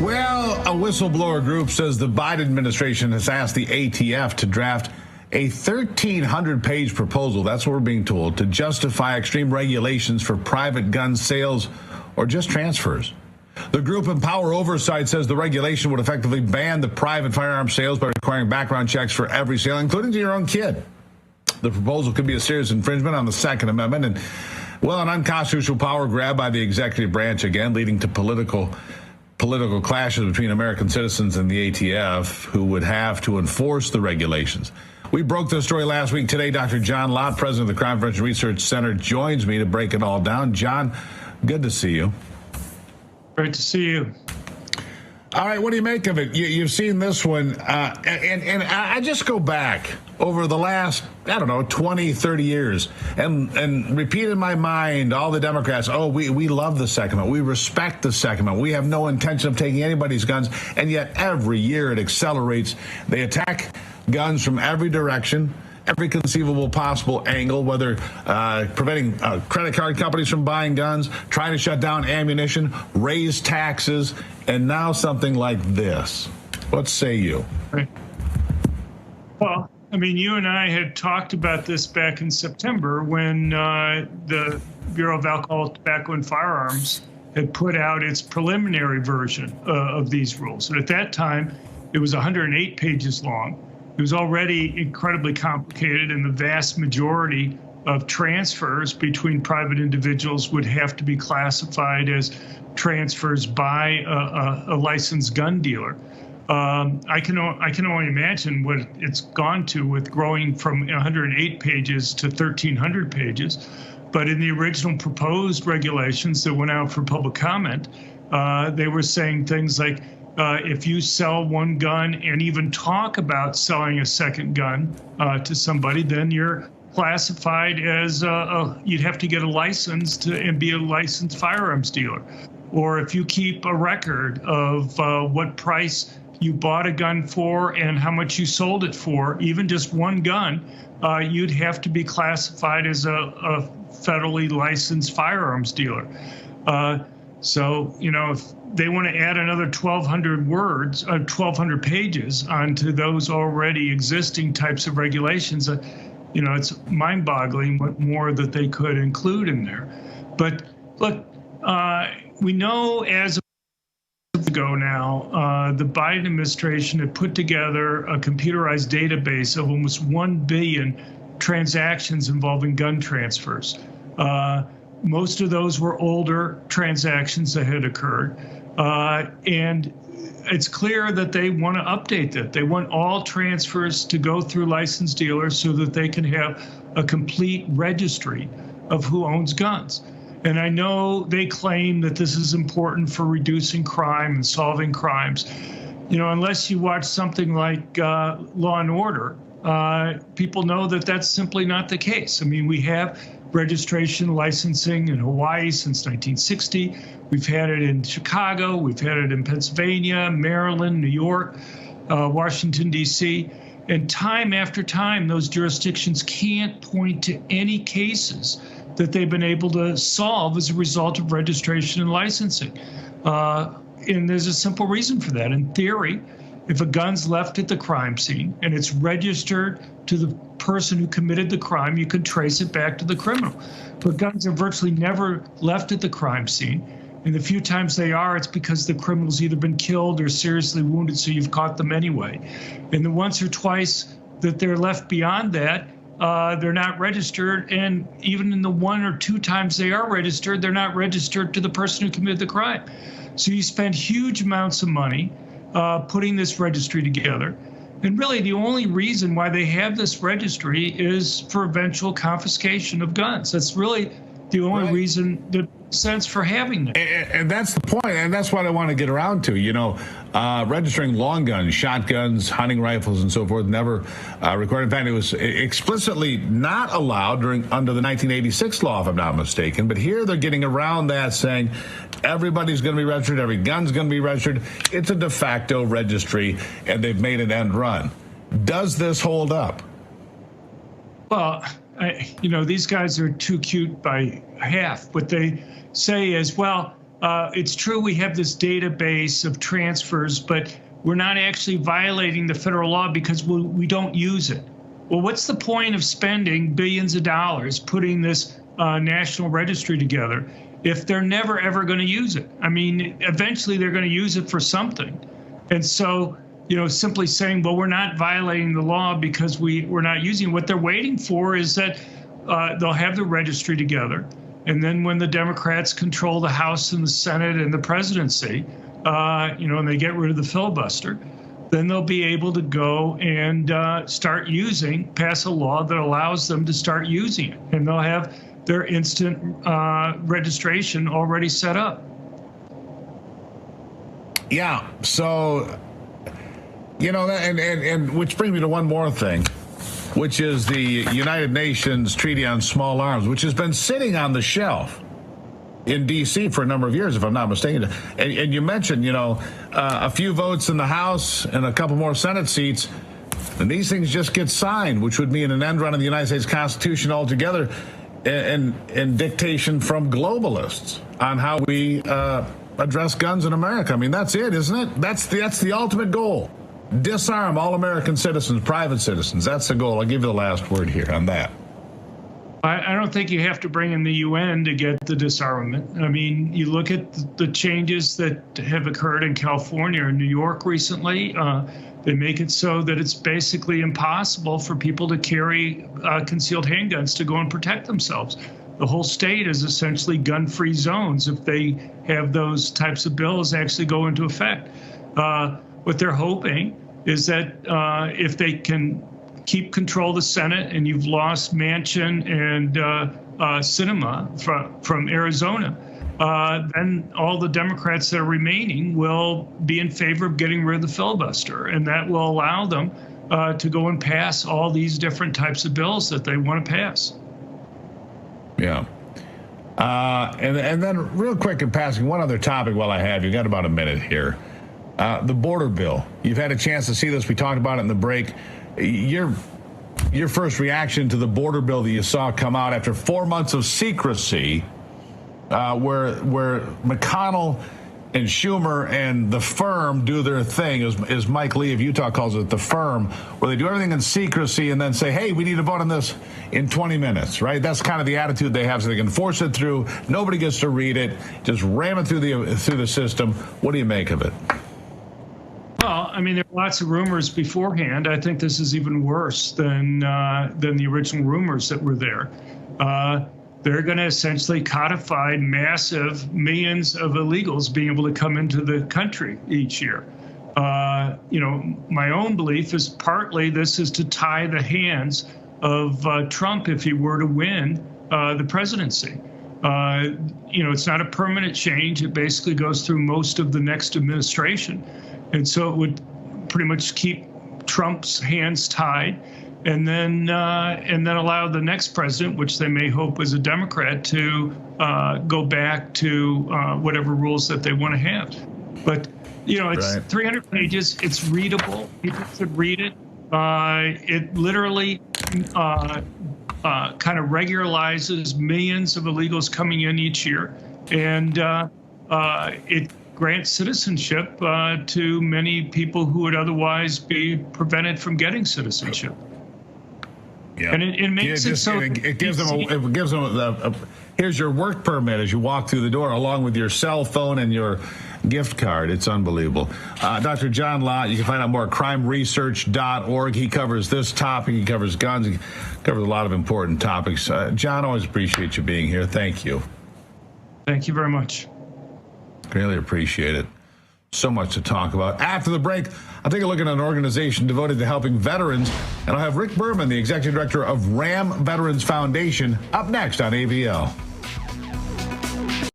Well, a whistleblower group says the Biden administration has asked the ATF to draft a 1,300-page proposal, that's what we're being told, to justify extreme regulations for private gun sales or just transfers. The group Empower Oversight says the regulation would effectively ban the private firearm sales by requiring background checks for every sale, including to your own kid. The proposal could be a serious infringement on the Second Amendment and, well, an unconstitutional power grab by the executive branch, again, leading to political clashes between American citizens and the ATF, who would have to enforce the regulations. We broke this story last week. Today, Dr. John Lott, president of the Crime Prevention Research Center, joins me to break it all down. John, good to see you. Great to see you. All right, what do you make of it? You've seen this one, and I just go back over the last, 20, 30 years and repeat in my mind all the Democrats, we love the Second Amendment. We respect the Second Amendment. We have no intention of taking anybody's guns, and yet every year it accelerates. They attack guns from every direction, every conceivable possible angle, whether preventing credit card companies from buying guns, trying to shut down ammunition, raise taxes, and now something like this. What say you? Well, you and I had talked about this back in September when the Bureau of Alcohol, Tobacco, and Firearms had put out its preliminary version of these rules. And at that time, it was 108 pages long. It was already incredibly complicated, and the vast majority of transfers between private individuals would have to be classified as transfers by a licensed gun dealer. I can only imagine what it's gone to with growing from 108 pages to 1,300 pages. But in the original proposed regulations that went out for public comment, they were saying things like, if you sell one gun and even talk about selling a second gun to somebody, then you're classified as you'd have to get a license and be a licensed firearms dealer. Or if you keep a record of what price you bought a gun for and how much you sold it for, even just one gun, you'd have to be classified as a federally licensed firearms dealer. So, if they want to add another 1,200 words, 1,200 pages onto those already existing types of regulations, it's mind-boggling what more that they could include in there. But look, we know as of ago now, the Biden administration had put together a computerized database of almost 1 billion transactions involving gun transfers. Most of those were older transactions that had occurred. And it's clear that they want to update that. They want all transfers to go through licensed dealers so that they can have a complete registry of who owns guns. And I know they claim that this is important for reducing crime and solving crimes. Unless you watch something like Law and Order, people know that that's simply not the case. We have registration licensing in Hawaii since 1960. We've had it in Chicago. We've had it in Pennsylvania, Maryland, New York, Washington, D.C. And time after time, those jurisdictions can't point to any cases that they've been able to solve as a result of registration and licensing. And there's a simple reason for that. In theory, if a gun's left at the crime scene and it's registered to the person who committed the crime, you can trace it back to the criminal. But guns are virtually never left at the crime scene. And the few times they are, it's because the criminal's either been killed or seriously wounded, so you've caught them anyway. And the once or twice that they're left beyond that, they're not registered. And even in the 1 or 2 times they are registered, they're not registered to the person who committed the crime. So you spend huge amounts of money putting this registry together. And really, the only reason why they have this registry is for eventual confiscation of guns. That's really the only reason that makes sense for having them. And that's the point, and that's what I want to get around to. Registering long guns, shotguns, hunting rifles, and so forth, never required. In fact, it was explicitly not allowed under the 1986 law, if I'm not mistaken. But here they're getting around that, saying everybody's going to be registered, every gun's going to be registered. It's a de facto registry, and they've made an end run. Does this hold up? Well, these guys are too cute by half. What they say is, well, it's true we have this database of transfers, but we're not actually violating the federal law because we don't use it. Well, what's the point of spending billions of dollars putting this national registry together if they're never, ever going to use it? I mean, eventually they're going to use it for something. And so, simply saying, well, we're not violating the law because we're not using it. What they're waiting for is that they'll have the registry together. And then when the Democrats control the House and the Senate and the presidency, and they get rid of the filibuster, then they'll be able to go and pass a law that allows them to start using it. And they'll have their instant registration already set up. Yeah. So, and which brings me to one more thing, which is the United Nations Treaty on Small Arms, which has been sitting on the shelf in D.C. for a number of years, if I'm not mistaken. And you mentioned, a few votes in the House and a couple more Senate seats, and these things just get signed, which would mean an end run of the United States Constitution altogether, and dictation from globalists on how we address guns in America. I mean, that's it, isn't it? That's the ultimate goal. Disarm all American citizens, private citizens. That's the goal. I'll give you the last word here on that. I don't think you have to bring in the UN to get the disarmament. I mean, you look at the changes that have occurred in California and New York recently. They make it so that it's basically impossible for people to carry concealed handguns to go and protect themselves. The whole state is essentially gun-free zones if they have those types of bills actually go into effect. What they're hoping is that if they can keep control of the Senate, and you've lost Manchin and Sinema from Arizona, then all the Democrats that are remaining will be in favor of getting rid of the filibuster, and that will allow them to go and pass all these different types of bills that they want to pass. Yeah. And then real quick in passing, one other topic while I have you. Got about a minute here. The border bill. You've had a chance to see this. We talked about it in the break. Your first reaction to the border bill that you saw come out after 4 months of secrecy, where McConnell and Schumer and the firm do their thing, as Mike Lee of Utah calls it, the firm, where they do everything in secrecy and then say, hey, we need to vote on this in 20 minutes, right? That's kind of the attitude they have, so they can force it through. Nobody gets to read it. Just ram it through the system. What do you make of it? Well, I mean, there were lots of rumors beforehand. I think this is even worse than the original rumors that were there. They're going to essentially codify massive millions of illegals being able to come into the country each year. My own belief is partly this is to tie the hands of Trump if he were to win the presidency. It's not a permanent change. It basically goes through most of the next administration. And so it would pretty much keep Trump's hands tied, and then allow the next president, which they may hope is a Democrat, to go back to whatever rules that they want to have. But it's right. 300 pages. It's readable. People should read it. It literally kind of regularizes millions of illegals coming in each year, and it grants citizenship to many people who would otherwise be prevented from getting citizenship. Yeah. And it makes it so it gives them a here's your work permit as you walk through the door, along with your cell phone and your gift card. It's unbelievable. Dr. John Lott, you can find out more at crimeresearch.org. He covers this topic. He covers guns. He covers a lot of important topics. John, always appreciate you being here. Thank you. Thank you very much. Really appreciate it. So much to talk about. After the break, I'll take a look at an organization devoted to helping veterans, and I'll have Rick Berman, the executive director of RAM Veterans Foundation, up next on AVL.